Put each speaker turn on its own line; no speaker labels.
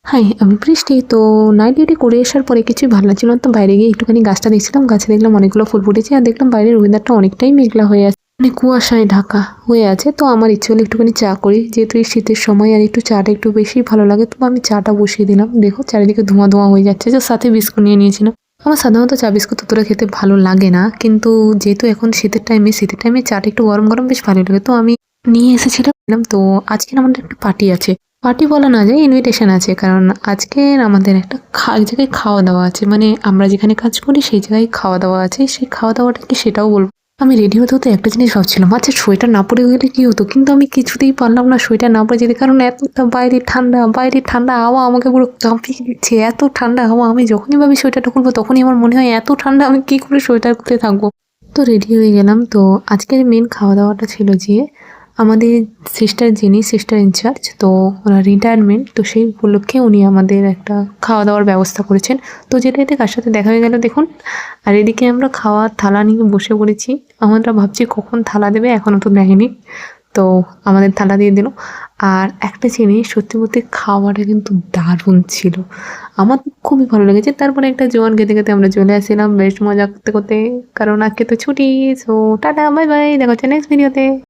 High, আমি বৃষ্টি। তো নাইট ডিউটি করে আসার পরে কিছুই ভালো লাগছিল না। তো বাইরে গিয়ে একটুখানি গাছটা দেখছিলাম। গাছে দেখলাম অনেকগুলো ফুল ফুটেছে আর দেখলাম বাইরের ওয়েদারটা অনেকটাই মেঘলা হয়ে আছে। মানে কুয়াশায় ঢাকা হয়ে আছে। তো আমার ইচ্ছে হলো একটুখানি চা করি। যেহেতু এই শীতের সময় আর একটু চাটা একটু বেশি ভালো লাগে। তো আমি চাটা বসিয়ে দিলাম। দেখো চারিদিকে ধোঁয়া ধোঁয়া হয়ে যাচ্ছে। যে সাথে বিস্কুট নিয়ে নিয়েছিলাম। আমার সাধারণত চা বিস্কুট ততটা খেতে ভালো লাগে না। কিন্তু যেহেতু এখন শীতের টাইমে চাটা একটু গরম গরম বেশ ভালো লাগে। তো আমি নিয়ে এসেছিলাম। তো আজকের আমাদের একটা পার্টি আছে। পার্টি বলা না যায়, ইনভিটেশন আছে। কারণ আজকের আমাদের একটা এক জায়গায় খাওয়া-দাওয়া আছে। মানে আমরা যেখানে কাজ করি সেই জায়গায় খাওয়া-দাওয়া আছে। সেই খাওয়া-দাওয়াটা কি সেটাও বলব। আমি রেডি হতে, হতে একটা জিনিস ভাবছিলাম, আচ্ছা সোয়েটার না পরে গেলে কি হতো? কিন্তু আমি কিছুতেই পারলাম না সোয়েটার না পরে যেতে। কারণ এতটা বাইরে ঠান্ডা হাওয়া আমাকে পুরো কাঁপিয়ে দিচ্ছে। এত ঠান্ডা হাওয়া, আমি যখনই ভাবি সোয়েটারটা খুলবো তখনই আমার মনে হয় এত ঠান্ডা, আমি কি করে সোয়েটার খুলে থাকবো? তো রেডি হয়ে গেলাম। তো আজকের মেন খাওয়া-দাওয়াটা ছিল যে আমাদের যিনি সিস্টার ইনচার্জ, তো ওনার রিটায়ারমেন্ট। তো সেই উপলক্ষে উনি আমাদের একটা খাওয়া-দাওয়ার ব্যবস্থা করেছেন। তো যেটাতে কার সাথে দেখা হয়ে গেল দেখুন। আর এদিকে আমরা খাওয়ার থালা নিয়ে বসে পড়েছি। আমরা ভাবছি কখন থালা দেবে, এখনো তো দেয়নি। তো আমাদের থালা দিয়ে দিল। আর একটা জিনিস সত্যি বলতে, খাওয়াটা কিন্তু দারুণ ছিল। আমার তো খুবই ভালো লেগেছে। তারপরে একটা জোয়ান খেতে, খেতে আমরা চলে আসছিলাম বেশ মজা করতে, করতে। কারণ আজকে তো ছুটি। So tata, bye, bye. দেখা হচ্ছে নেক্সট ভিডিওতে।